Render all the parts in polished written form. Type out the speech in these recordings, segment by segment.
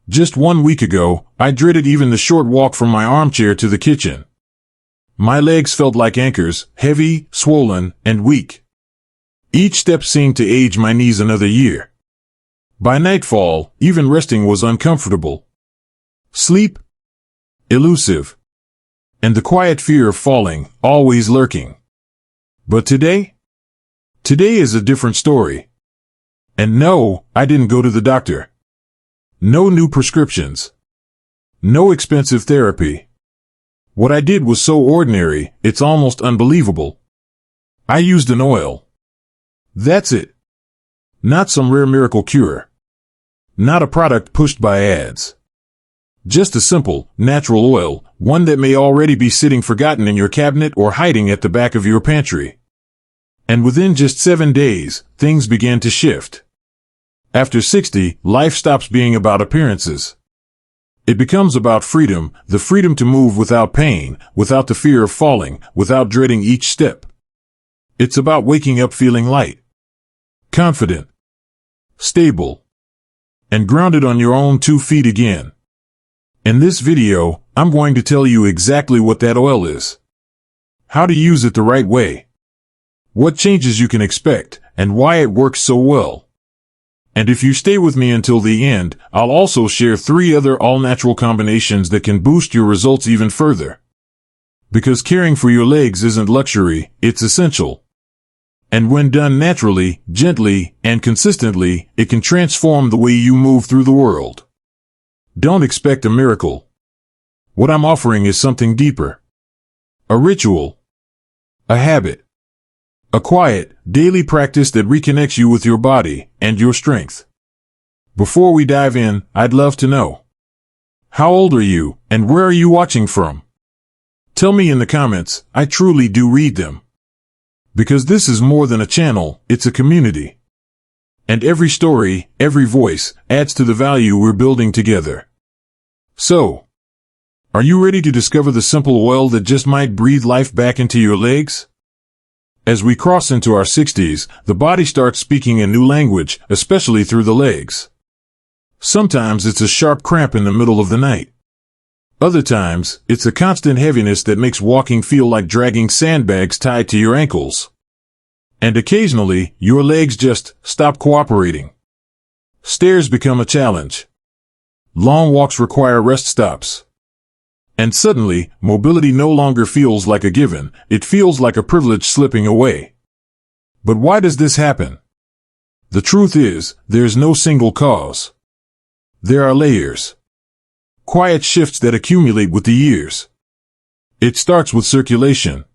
Just 1 week ago, I dreaded even the short walk from my armchair to the kitchen. My legs felt like anchors, heavy, swollen, and weak. Each step seemed to age my knees another year. By nightfall, even resting was uncomfortable. Sleep? Elusive. And the quiet fear of falling, always lurking. But today? Today is a different story. And no, I didn't go to the doctor. No new prescriptions. No expensive therapy. What I did was so ordinary, it's almost unbelievable. I used an oil. That's it. Not some rare miracle cure. Not a product pushed by ads. Just a simple, natural oil, one that may already be sitting forgotten in your cabinet or hiding at the back of your pantry. And within just 7 days, things began to shift. After 60, life stops being about appearances. It becomes about freedom, the freedom to move without pain, without the fear of falling, without dreading each step. It's about waking up feeling light, confident, stable, and grounded on your own 2 feet again. In this video, I'm going to tell you exactly what that oil is, how to use it the right way, what changes you can expect, and why it works so well. And if you stay with me until the end, I'll also share 3 other all-natural combinations that can boost your results even further. Because caring for your legs isn't luxury, it's essential. And when done naturally, gently, and consistently, it can transform the way you move through the world. Don't expect a miracle. What I'm offering is something deeper. A ritual. A habit. A quiet, daily practice that reconnects you with your body and your strength. Before we dive in, I'd love to know. How old are you, and where are you watching from? Tell me in the comments, I truly do read them. Because this is more than a channel, it's a community. And every story, every voice, adds to the value we're building together. So, are you ready to discover the simple oil that just might breathe life back into your legs? As we cross into our 60s, the body starts speaking a new language, especially through the legs. Sometimes it's a sharp cramp in the middle of the night. Other times, it's a constant heaviness that makes walking feel like dragging sandbags tied to your ankles. And occasionally, your legs just stop cooperating. Stairs become a challenge. Long walks require rest stops. And suddenly, mobility no longer feels like a given, it feels like a privilege slipping away. But why does this happen? The truth is, there's no single cause. There are layers. Quiet shifts that accumulate with the years. It starts with circulation.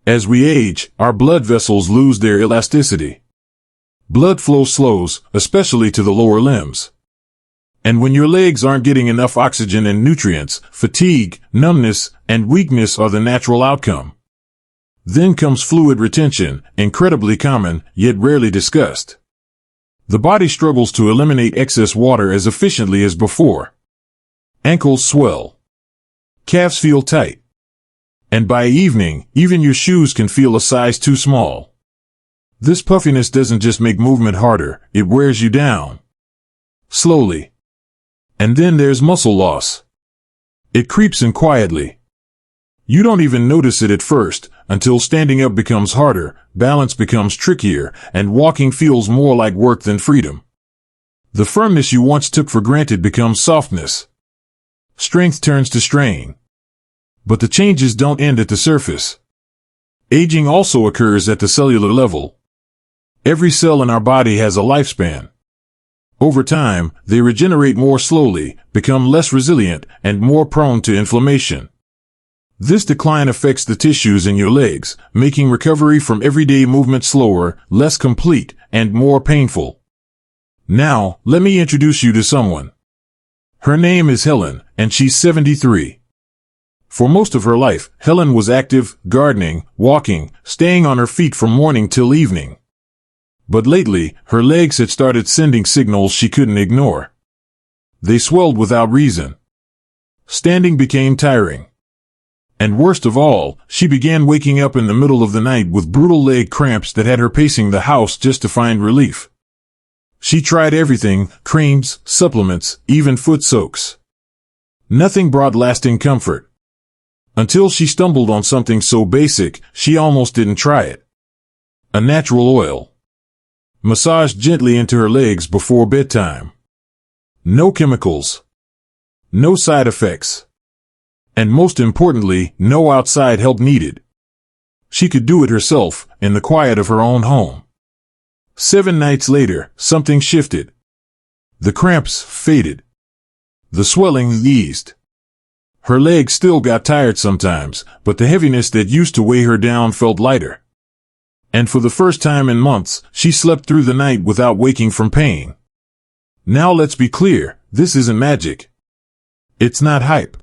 As we age, our blood vessels lose their elasticity. Blood flow slows, especially to the lower limbs. And when your legs aren't getting enough oxygen and nutrients, fatigue, numbness, and weakness are the natural outcome. Then comes fluid retention, incredibly common, yet rarely discussed. The body struggles to eliminate excess water as efficiently as before. Ankles swell. Calves feel tight. And by evening, even your shoes can feel a size too small. This puffiness doesn't just make movement harder, it wears you down. Slowly. And then there's muscle loss. It creeps in quietly. You don't even notice it at first, until standing up becomes harder, balance becomes trickier, and walking feels more like work than freedom. The firmness you once took for granted becomes softness. Strength turns to strain. But the changes don't end at the surface. Aging also occurs at the cellular level. Every cell in our body has a lifespan. Over time, they regenerate more slowly, become less resilient, and more prone to inflammation. This decline affects the tissues in your legs, making recovery from everyday movement slower, less complete, and more painful. Now, let me introduce you to someone. Her name is Helen, and she's 73. For most of her life, Helen was active, gardening, walking, staying on her feet from morning till evening. But lately, her legs had started sending signals she couldn't ignore. They swelled without reason. Standing became tiring. And worst of all, she began waking up in the middle of the night with brutal leg cramps that had her pacing the house just to find relief. She tried everything, creams, supplements, even foot soaks. Nothing brought lasting comfort. Until she stumbled on something so basic, she almost didn't try it. A natural oil. Massaged gently into her legs before bedtime. No chemicals. No side effects. And most importantly, no outside help needed. She could do it herself, in the quiet of her own home. 7 nights later, something shifted. The cramps faded. The swelling eased. Her legs still got tired sometimes, but the heaviness that used to weigh her down felt lighter. And for the first time in months, she slept through the night without waking from pain. Now let's be clear, this isn't magic. It's not hype.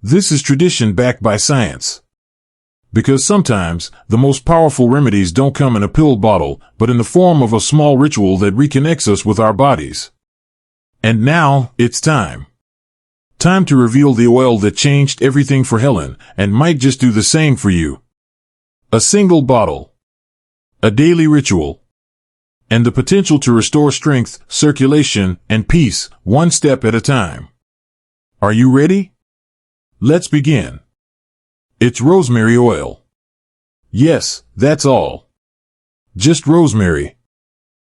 This is tradition backed by science. Because sometimes, the most powerful remedies don't come in a pill bottle, but in the form of a small ritual that reconnects us with our bodies. And now, it's time. Time to reveal the oil that changed everything for Helen, and might just do the same for you. A single bottle. A daily ritual. And the potential to restore strength, circulation, and peace, one step at a time. Are you ready? Let's begin. It's rosemary oil. Yes, that's all. Just rosemary.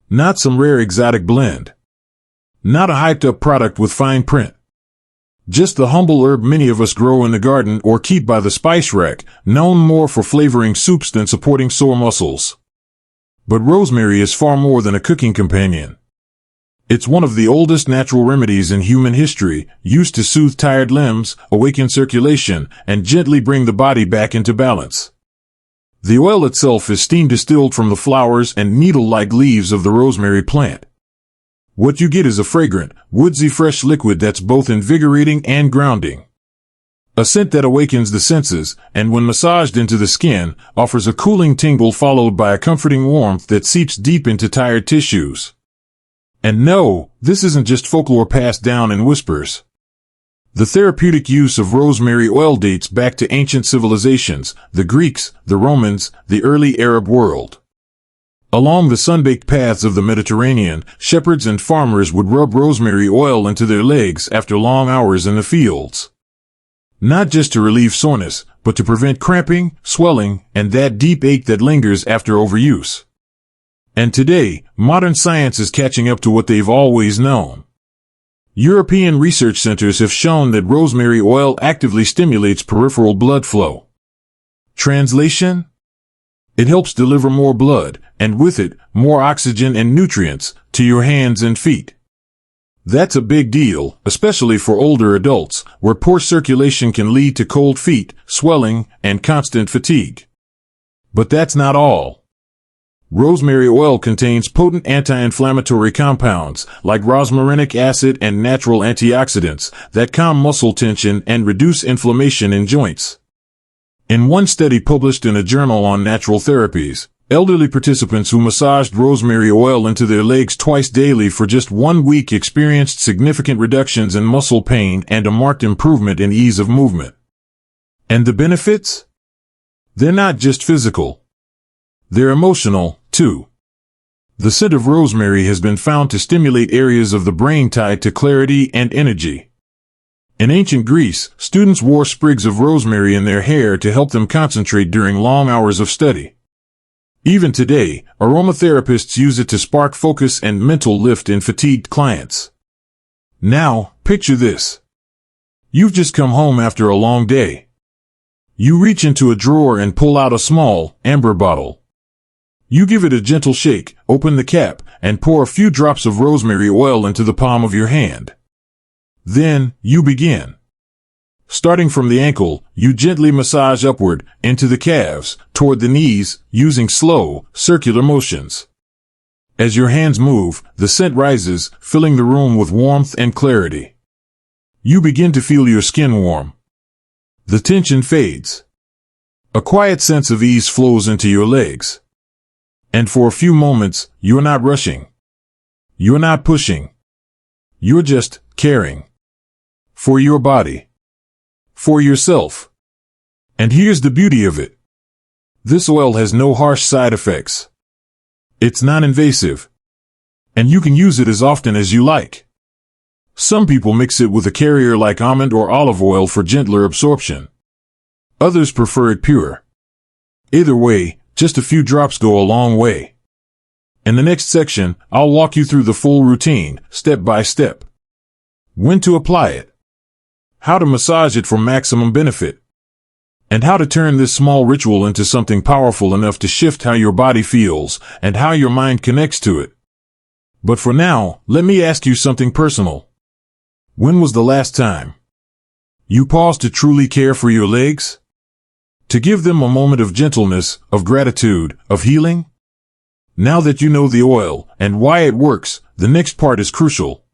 Not some rare exotic blend. Not a hyped-up product with fine print. Just the humble herb many of us grow in the garden or keep by the spice rack, known more for flavoring soups than supporting sore muscles. But rosemary is far more than a cooking companion. It's one of the oldest natural remedies in human history, used to soothe tired limbs, awaken circulation, and gently bring the body back into balance. The oil itself is steam distilled from the flowers and needle-like leaves of the rosemary plant. What you get is a fragrant, woodsy fresh liquid that's both invigorating and grounding. A scent that awakens the senses, and when massaged into the skin, offers a cooling tingle followed by a comforting warmth that seeps deep into tired tissues. And no, this isn't just folklore passed down in whispers. The therapeutic use of rosemary oil dates back to ancient civilizations, the Greeks, the Romans, the early Arab world. Along the sun-baked paths of the Mediterranean, shepherds and farmers would rub rosemary oil into their legs after long hours in the fields. Not just to relieve soreness, but to prevent cramping, swelling, and that deep ache that lingers after overuse. And today, modern science is catching up to what they've always known. European research centers have shown that rosemary oil actively stimulates peripheral blood flow. Translation? It helps deliver more blood, and with it, more oxygen and nutrients, to your hands and feet. That's a big deal, especially for older adults, where poor circulation can lead to cold feet, swelling, and constant fatigue. But that's not all. Rosemary oil contains potent anti-inflammatory compounds, like rosmarinic acid and natural antioxidants, that calm muscle tension and reduce inflammation in joints. In one study published in a journal on natural therapies, elderly participants who massaged rosemary oil into their legs twice daily for just 1 week experienced significant reductions in muscle pain and a marked improvement in ease of movement. And the benefits? They're not just physical. They're emotional, too. The scent of rosemary has been found to stimulate areas of the brain tied to clarity and energy. In ancient Greece, students wore sprigs of rosemary in their hair to help them concentrate during long hours of study. Even today, aromatherapists use it to spark focus and mental lift in fatigued clients. Now, picture this. You've just come home after a long day. You reach into a drawer and pull out a small, amber bottle. You give it a gentle shake, open the cap, and pour a few drops of rosemary oil into the palm of your hand. Then, you begin. Starting from the ankle, you gently massage upward, into the calves, toward the knees, using slow, circular motions. As your hands move, the scent rises, filling the room with warmth and clarity. You begin to feel your skin warm. The tension fades. A quiet sense of ease flows into your legs. And for a few moments, you're not rushing. You're not pushing. You're just caring. For your body. For yourself. And here's the beauty of it. This oil has no harsh side effects. It's non-invasive. And you can use it as often as you like. Some people mix it with a carrier like almond or olive oil for gentler absorption. Others prefer it pure. Either way, just a few drops go a long way. In the next section, I'll walk you through the full routine, step by step. When to apply it, how to massage it for maximum benefit, and how to turn this small ritual into something powerful enough to shift how your body feels and how your mind connects to it. But for now, let me ask you something personal. When was the last time you paused to truly care for your legs? To give them a moment of gentleness, of gratitude, of healing? Now that you know the oil and why it works, the next part is crucial.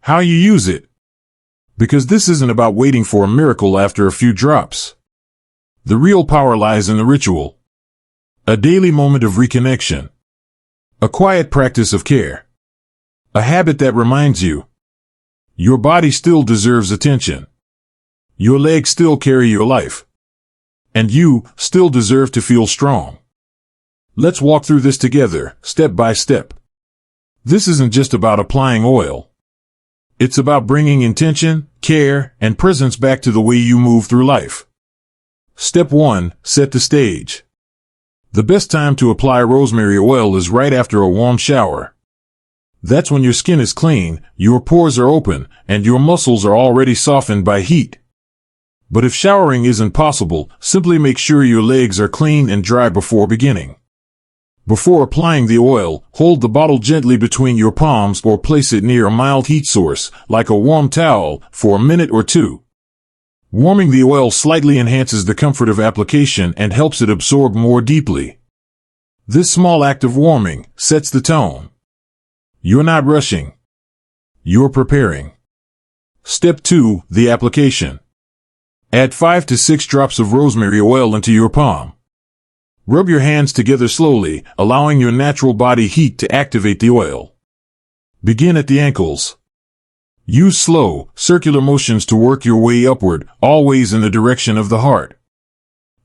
How you use it. Because this isn't about waiting for a miracle after a few drops. The real power lies in the ritual. A daily moment of reconnection. A quiet practice of care. A habit that reminds you. Your body still deserves attention. Your legs still carry your life. And you still deserve to feel strong. Let's walk through this together, step by step. This isn't just about applying oil. It's about bringing intention, care, and presence back to the way you move through life. Step 1. Set the stage. The best time to apply rosemary oil is right after a warm shower. That's when your skin is clean, your pores are open, and your muscles are already softened by heat. But if showering isn't possible, simply make sure your legs are clean and dry before beginning. Before applying the oil, hold the bottle gently between your palms or place it near a mild heat source, like a warm towel, for a minute or two. Warming the oil slightly enhances the comfort of application and helps it absorb more deeply. This small act of warming sets the tone. You're not rushing. You're preparing. Step 2. The application. Add 5 to 6 drops of rosemary oil into your palm. Rub your hands together slowly, allowing your natural body heat to activate the oil. Begin at the ankles. Use slow, circular motions to work your way upward, always in the direction of the heart.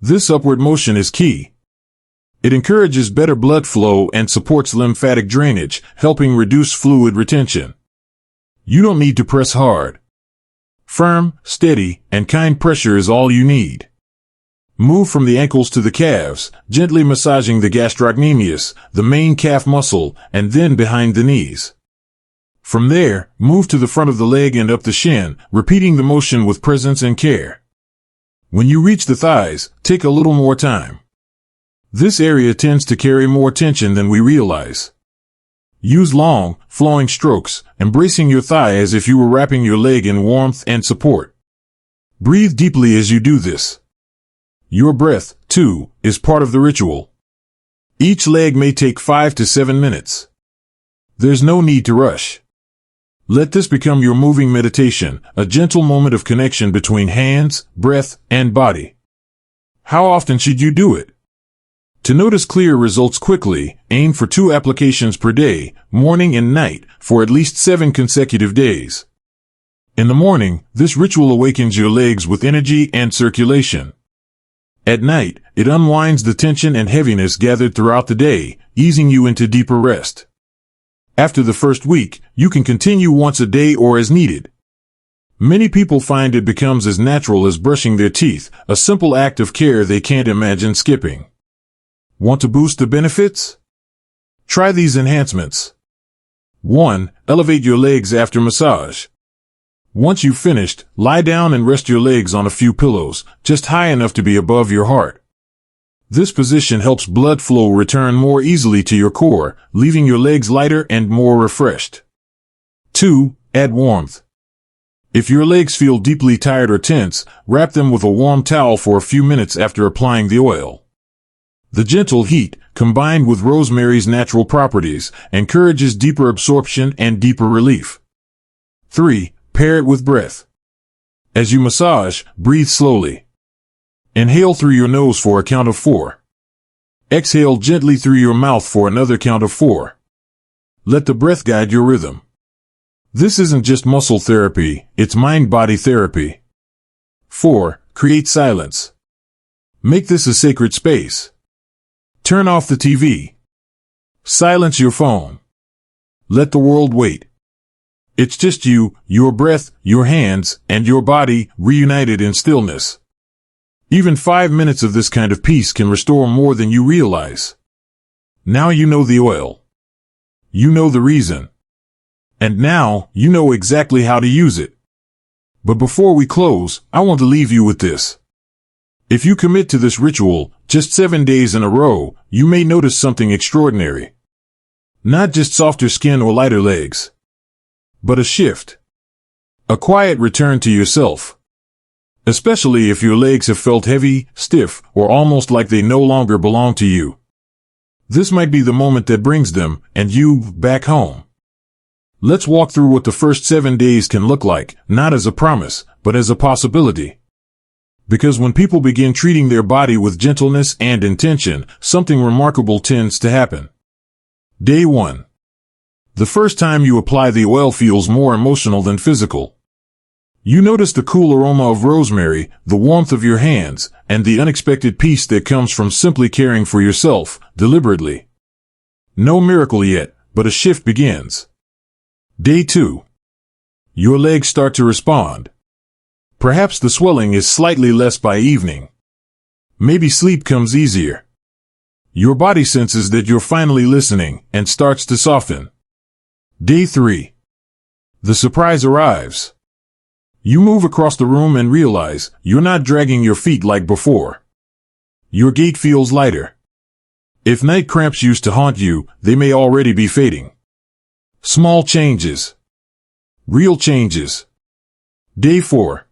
This upward motion is key. It encourages better blood flow and supports lymphatic drainage, helping reduce fluid retention. You don't need to press hard. Firm, steady, and kind pressure is all you need. Move from the ankles to the calves, gently massaging the gastrocnemius, the main calf muscle, and then behind the knees. From there, move to the front of the leg and up the shin, repeating the motion with presence and care. When you reach the thighs, take a little more time. This area tends to carry more tension than we realize. Use long, flowing strokes, embracing your thigh as if you were wrapping your leg in warmth and support. Breathe deeply as you do this. Your breath, too, is part of the ritual. Each leg may take 5 to 7 minutes. There's no need to rush. Let this become your moving meditation, a gentle moment of connection between hands, breath, and body. How often should you do it? To notice clear results quickly, aim for 2 applications per day, morning and night, for at least 7 consecutive days. In the morning, this ritual awakens your legs with energy and circulation. At night, it unwinds the tension and heaviness gathered throughout the day, easing you into deeper rest. After the first week, you can continue once a day or as needed. Many people find it becomes as natural as brushing their teeth, a simple act of care they can't imagine skipping. Want to boost the benefits? Try these enhancements. 1. Elevate your legs after massage. Once you've finished, lie down and rest your legs on a few pillows, just high enough to be above your heart. This position helps blood flow return more easily to your core, leaving your legs lighter and more refreshed. 2. Add warmth. If your legs feel deeply tired or tense, wrap them with a warm towel for a few minutes after applying the oil. The gentle heat, combined with rosemary's natural properties, encourages deeper absorption and deeper relief. 3. Pair it with breath. As you massage, breathe slowly. Inhale through your nose for a count of 4. Exhale gently through your mouth for another count of 4. Let the breath guide your rhythm. This isn't just muscle therapy, it's mind-body therapy. 4. Create silence. Make this a sacred space. Turn off the TV. Silence your phone. Let the world wait. It's just you, your breath, your hands, and your body reunited in stillness. Even 5 minutes of this kind of peace can restore more than you realize. Now you know the oil. You know the reason. And now you know exactly how to use it. But before we close, I want to leave you with this. If you commit to this ritual, just 7 days in a row, you may notice something extraordinary. Not just softer skin or lighter legs, but a shift. A quiet return to yourself. Especially if your legs have felt heavy, stiff, or almost like they no longer belong to you. This might be the moment that brings them, and you, back home. Let's walk through what the first 7 days can look like, not as a promise, but as a possibility. Because when people begin treating their body with gentleness and intention, something remarkable tends to happen. Day 1. The first time you apply the oil feels more emotional than physical. You notice the cool aroma of rosemary, the warmth of your hands, and the unexpected peace that comes from simply caring for yourself, deliberately. No miracle yet, but a shift begins. Day 2. Your legs start to respond. Perhaps the swelling is slightly less by evening. Maybe sleep comes easier. Your body senses that you're finally listening and starts to soften. Day 3. The surprise arrives. You move across the room and realize you're not dragging your feet like before. Your gait feels lighter. If night cramps used to haunt you, they may already be fading. Small changes. Real changes. Day 4.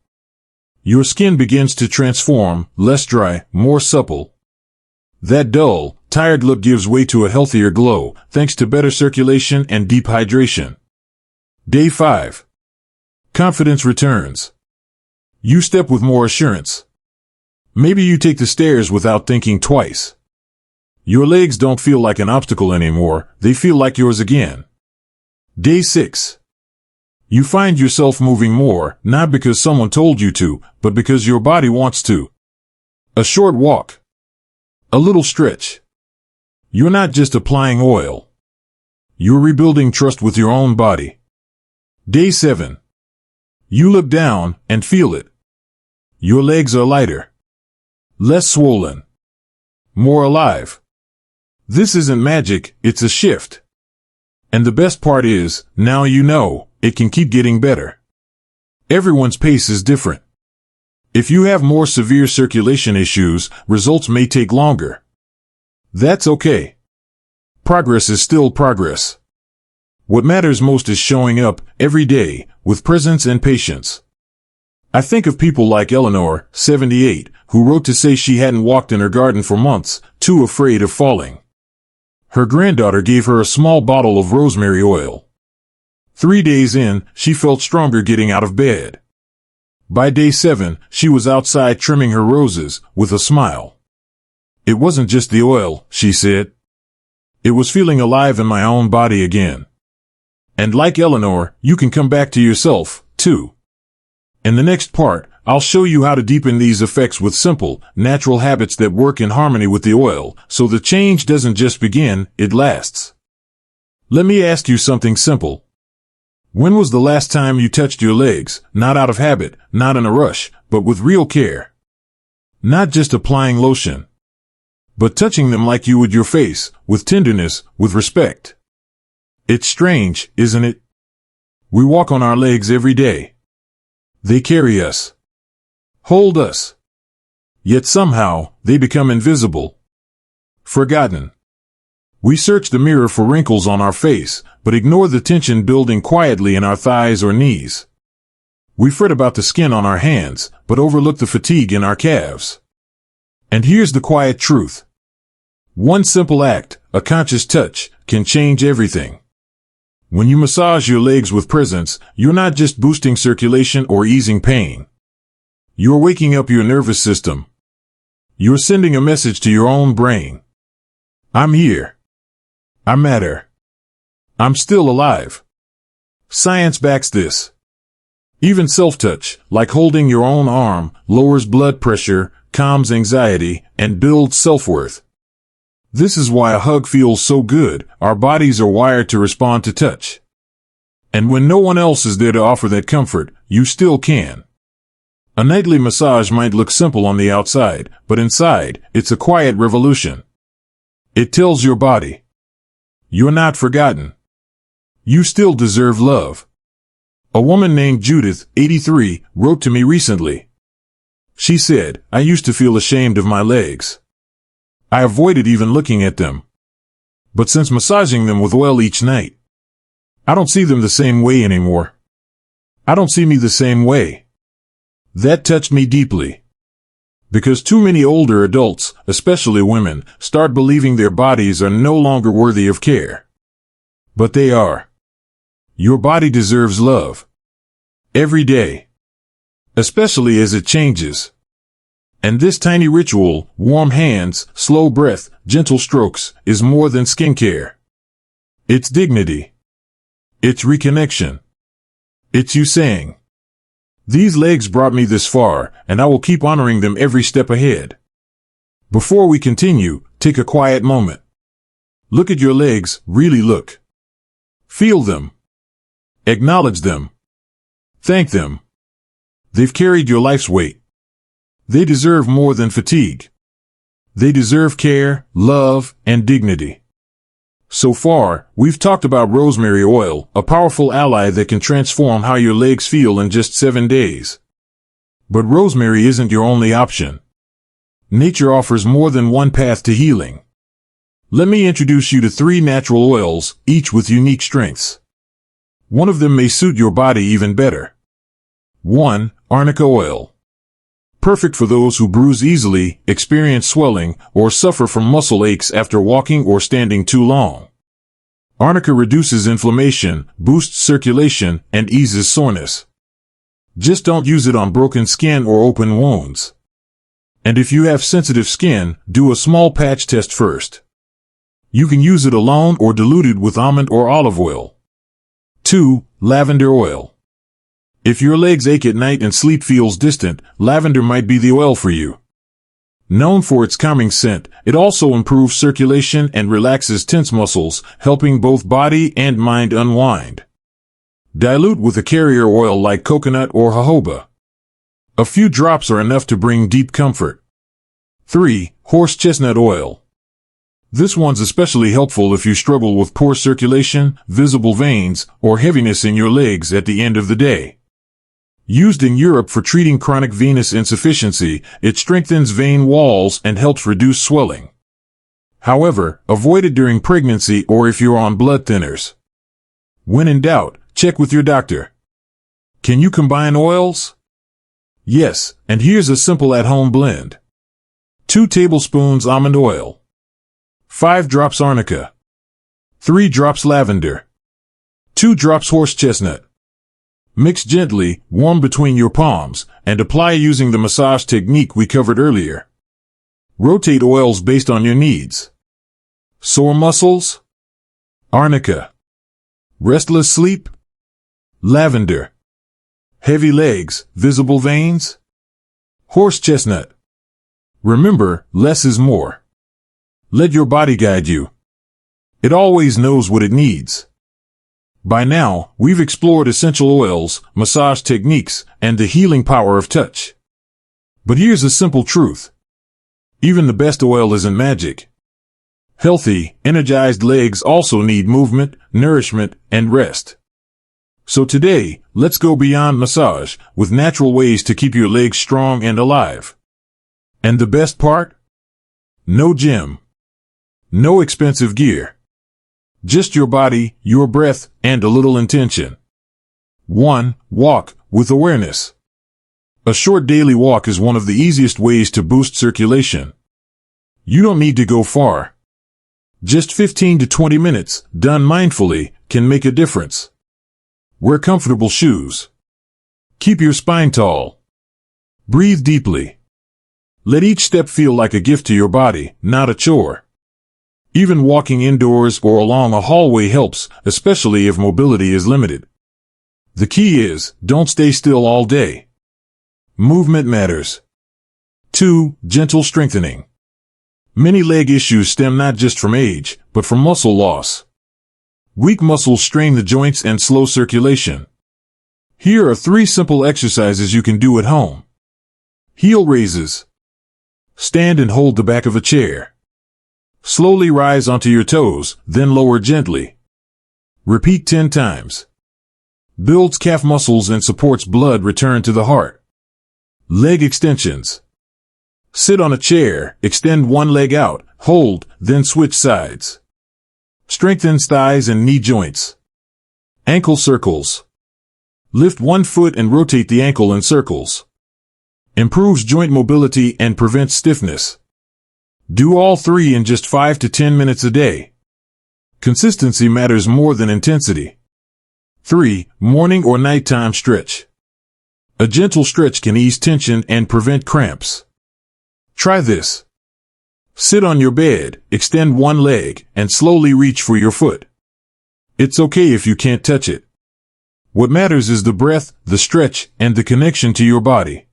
Your skin begins to transform, less dry, more supple. That dull, tired look gives way to a healthier glow, thanks to better circulation and deep hydration. Day 5. Confidence returns. You step with more assurance. Maybe you take the stairs without thinking twice. Your legs don't feel like an obstacle anymore, they feel like yours again. Day 6. You find yourself moving more, not because someone told you to, but because your body wants to. A short walk. A little stretch. You're not just applying oil. You're rebuilding trust with your own body. Day 7. You look down and feel it. Your legs are lighter. Less swollen. More alive. This isn't magic, it's a shift. And the best part is, now you know, it can keep getting better. Everyone's pace is different. If you have more severe circulation issues, results may take longer. That's okay. Progress is still progress. What matters most is showing up, every day, with presence and patience. I think of people like Eleanor, 78, who wrote to say she hadn't walked in her garden for months, too afraid of falling. Her granddaughter gave her a small bottle of rosemary oil. 3 days in, she felt stronger getting out of bed. By day 7, she was outside trimming her roses, with a smile. It wasn't just the oil, she said. It was feeling alive in my own body again. And like Eleanor, you can come back to yourself, too. In the next part, I'll show you how to deepen these effects with simple, natural habits that work in harmony with the oil, so the change doesn't just begin, it lasts. Let me ask you something simple. When was the last time you touched your legs, not out of habit, not in a rush, but with real care? Not just applying lotion, but touching them like you would your face, with tenderness, with respect. It's strange, isn't it? We walk on our legs every day. They carry us. Hold us. Yet somehow, they become invisible. Forgotten. We search the mirror for wrinkles on our face, but ignore the tension building quietly in our thighs or knees. We fret about the skin on our hands, but overlook the fatigue in our calves. And here's the quiet truth. One simple act, a conscious touch, can change everything. When you massage your legs with presence, you're not just boosting circulation or easing pain. You're waking up your nervous system. You're sending a message to your own brain. I'm here. I matter. I'm still alive. Science backs this. Even self-touch, like holding your own arm, lowers blood pressure, calms anxiety, and builds self-worth. This is why a hug feels so good. Our bodies are wired to respond to touch. And when no one else is there to offer that comfort, you still can. A nightly massage might look simple on the outside, but inside, it's a quiet revolution. It tells your body, you're not forgotten. You still deserve love. A woman named Judith, 83, wrote to me recently. She said, I used to feel ashamed of my legs. I avoided even looking at them. But since massaging them with oil each night, I don't see them the same way anymore. I don't see me the same way. That touched me deeply. Because too many older adults, especially women, start believing their bodies are no longer worthy of care. But they are. Your body deserves love. Every day. Especially as it changes. And this tiny ritual, warm hands, slow breath, gentle strokes, is more than skincare. It's dignity. It's reconnection. It's you saying, these legs brought me this far, and I will keep honoring them every step ahead. Before we continue, take a quiet moment. Look at your legs, really look. Feel them. Acknowledge them. Thank them. They've carried your life's weight. They deserve more than fatigue. They deserve care, love, and dignity. So far, we've talked about rosemary oil, a powerful ally that can transform how your legs feel in just 7 days. But rosemary isn't your only option. Nature offers more than one path to healing. Let me introduce you to 3 natural oils, each with unique strengths. One of them may suit your body even better. 1. Arnica oil. Perfect for those who bruise easily, experience swelling, or suffer from muscle aches after walking or standing too long. Arnica reduces inflammation, boosts circulation, and eases soreness. Just don't use it on broken skin or open wounds. And if you have sensitive skin, do a small patch test first. You can use it alone or diluted with almond or olive oil. 2. Lavender oil. If your legs ache at night and sleep feels distant, lavender might be the oil for you. Known for its calming scent, it also improves circulation and relaxes tense muscles, helping both body and mind unwind. Dilute with a carrier oil like coconut or jojoba. A few drops are enough to bring deep comfort. 3. Horse chestnut oil. This one's especially helpful if you struggle with poor circulation, visible veins, or heaviness in your legs at the end of the day. Used in Europe for treating chronic venous insufficiency, it strengthens vein walls and helps reduce swelling. However, avoid it during pregnancy or if you're on blood thinners. When in doubt, check with your doctor. Can you combine oils? Yes, and here's a simple at-home blend. 2 tablespoons almond oil. 5 drops arnica. 3 drops lavender. 2 drops horse chestnut. Mix gently, warm between your palms, and apply using the massage technique we covered earlier. Rotate oils based on your needs. Sore muscles? Arnica. Restless sleep? Lavender. Heavy legs, visible veins? Horse chestnut. Remember, less is more. Let your body guide you. It always knows what it needs. By now, we've explored essential oils, massage techniques, and the healing power of touch. But here's a simple truth. Even the best oil isn't magic. Healthy, energized legs also need movement, nourishment, and rest. So today, let's go beyond massage, with natural ways to keep your legs strong and alive. And the best part? No gym. No expensive gear. Just your body, your breath, and a little intention. 1. Walk, with awareness. A short daily walk is one of the easiest ways to boost circulation. You don't need to go far. Just 15 to 20 minutes, done mindfully, can make a difference. Wear comfortable shoes. Keep your spine tall. Breathe deeply. Let each step feel like a gift to your body, not a chore. Even walking indoors or along a hallway helps, especially if mobility is limited. The key is, don't stay still all day. Movement matters. 2. Gentle strengthening. Many leg issues stem not just from age, but from muscle loss. Weak muscles strain the joints and slow circulation. Here are 3 simple exercises you can do at home. Heel raises. Stand and hold the back of a chair. Slowly rise onto your toes, then lower gently. Repeat 10 times. Builds calf muscles and supports blood return to the heart. Leg extensions. Sit on a chair, extend one leg out, hold, then switch sides. Strengthens thighs and knee joints. Ankle circles. Lift one foot and rotate the ankle in circles. Improves joint mobility and prevents stiffness. Do all 3 in just 5 to 10 minutes a day. Consistency matters more than intensity. 3. Morning or nighttime stretch. A gentle stretch can ease tension and prevent cramps. Try this. Sit on your bed, extend one leg, and slowly reach for your foot. It's okay if you can't touch it. What matters is the breath, the stretch, and the connection to your body.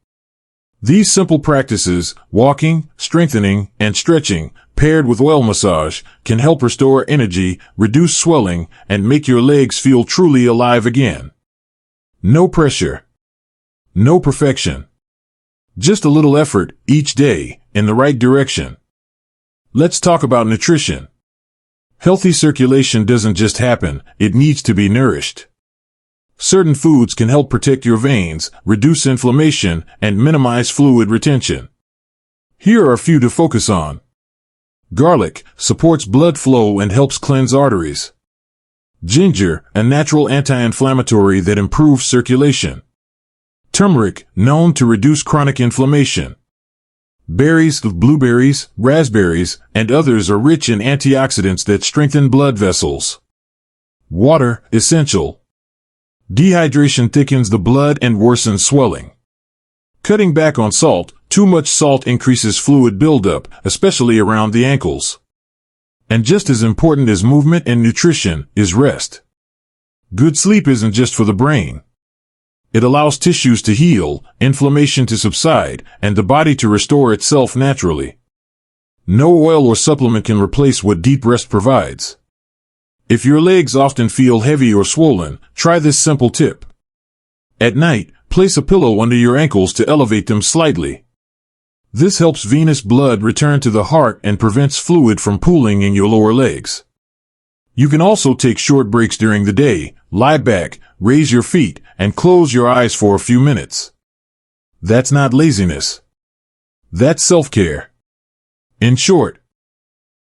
These simple practices, walking, strengthening, and stretching, paired with oil massage, can help restore energy, reduce swelling, and make your legs feel truly alive again. No pressure. No perfection. Just a little effort, each day, in the right direction. Let's talk about nutrition. Healthy circulation doesn't just happen, it needs to be nourished. Certain foods can help protect your veins, reduce inflammation, and minimize fluid retention. Here are a few to focus on. Garlic supports blood flow and helps cleanse arteries. Ginger, a natural anti-inflammatory that improves circulation. Turmeric, known to reduce chronic inflammation. Berries, blueberries, raspberries, and others are rich in antioxidants that strengthen blood vessels. Water, essential. Dehydration thickens the blood and worsens swelling. Cutting back on salt. Too much salt increases fluid buildup, especially around the ankles. And just as important as movement and nutrition is rest. Good sleep isn't just for the brain. It allows tissues to heal, inflammation to subside, and the body to restore itself naturally. No oil or supplement can replace what deep rest provides. If your legs often feel heavy or swollen, try this simple tip. At night, place a pillow under your ankles to elevate them slightly. This helps venous blood return to the heart and prevents fluid from pooling in your lower legs. You can also take short breaks during the day, lie back, raise your feet, and close your eyes for a few minutes. That's not laziness. That's self-care. In short,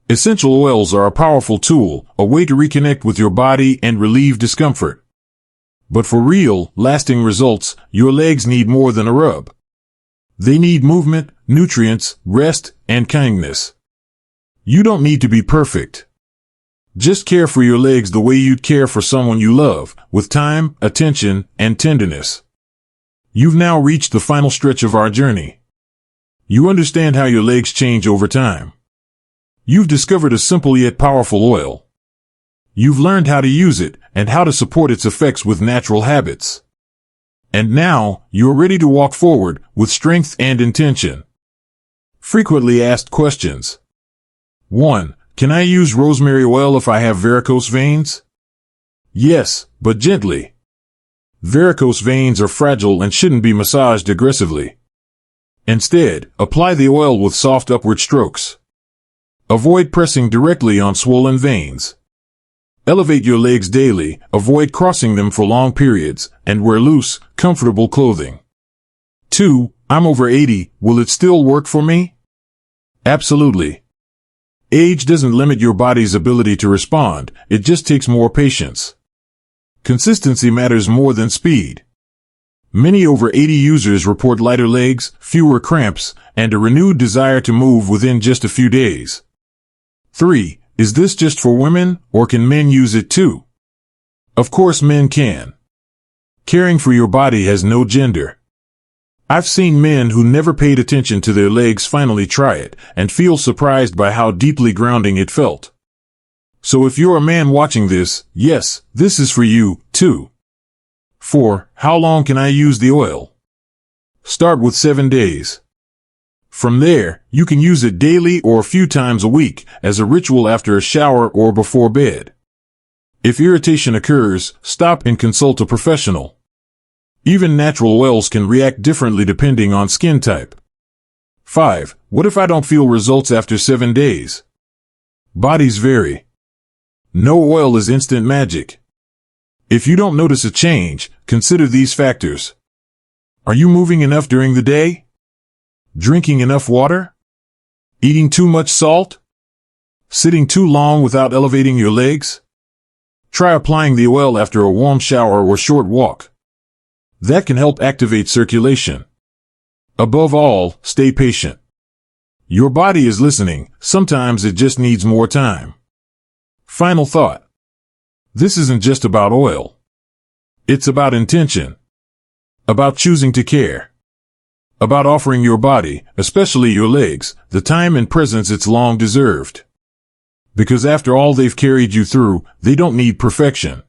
essential oils are a powerful tool, a way to reconnect with your body and relieve discomfort. But for real, lasting results, your legs need more than a rub. They need movement, nutrients, rest, and kindness. You don't need to be perfect. Just care for your legs the way you'd care for someone you love, with time, attention, and tenderness. You've now reached the final stretch of our journey. You understand how your legs change over time. You've discovered a simple yet powerful oil. You've learned how to use it and how to support its effects with natural habits. And now, you're ready to walk forward with strength and intention. Frequently asked questions. 1. Can I use rosemary oil if I have varicose veins? Yes, but gently. Varicose veins are fragile and shouldn't be massaged aggressively. Instead, apply the oil with soft upward strokes. Avoid pressing directly on swollen veins. Elevate your legs daily, avoid crossing them for long periods, and wear loose, comfortable clothing. 2. I'm over 80, will it still work for me? Absolutely. Age doesn't limit your body's ability to respond, it just takes more patience. Consistency matters more than speed. Many over 80 users report lighter legs, fewer cramps, and a renewed desire to move within just a few days. 3. Is this just for women, or can men use it too? Of course men can. Caring for your body has no gender. I've seen men who never paid attention to their legs finally try it, and feel surprised by how deeply grounding it felt. So if you're a man watching this, yes, this is for you, too. 4. How long can I use the oil? Start with 7 days. From there, you can use it daily or a few times a week as a ritual after a shower or before bed. If irritation occurs, stop and consult a professional. Even natural oils can react differently depending on skin type. 5. What if I don't feel results after 7 days? Bodies vary. No oil is instant magic. If you don't notice a change, consider these factors. Are you moving enough during the day? Drinking enough water? Eating too much salt? Sitting too long without elevating your legs? Try applying the oil after a warm shower or short walk. That can help activate circulation. Above all, stay patient. Your body is listening, sometimes it just needs more time. Final thought. This isn't just about oil. It's about intention. About choosing to care. About offering your body, especially your legs, the time and presence it's long deserved. Because after all they've carried you through, they don't need perfection.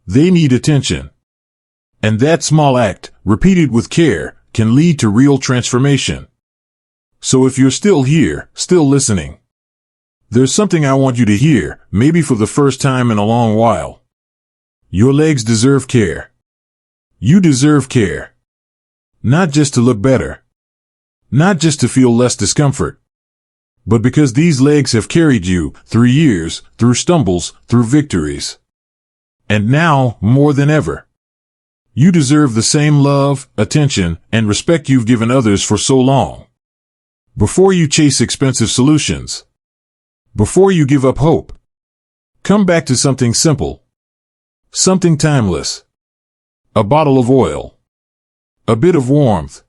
They need attention. And that small act, repeated with care, can lead to real transformation. So if you're still here, still listening, there's something I want you to hear, maybe for the first time in a long while. Your legs deserve care. You deserve care. Not just to look better. Not just to feel less discomfort. But because these legs have carried you through years, through stumbles, through victories. And now, more than ever, you deserve the same love, attention, and respect you've given others for so long. Before you chase expensive solutions, before you give up hope, come back to something simple, something timeless. A bottle of oil, a bit of warmth,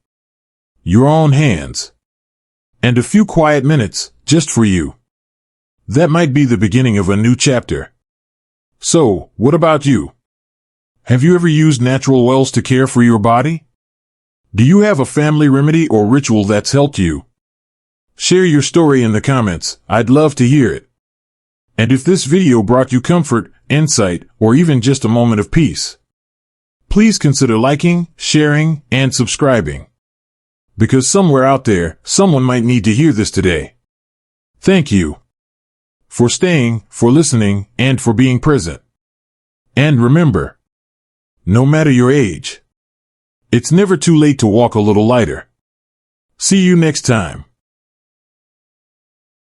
your own hands, and a few quiet minutes just for you. That might be the beginning of a new chapter. So, what about you? Have you ever used natural oils to care for your body? Do you have a family remedy or ritual that's helped you? Share your story in the comments. I'd love to hear it. And if this video brought you comfort, insight, or even just a moment of peace, please consider liking, sharing, and subscribing. Because somewhere out there, someone might need to hear this today. Thank you for staying, for listening, and for being present. And remember, no matter your age, it's never too late to walk a little lighter. See you next time.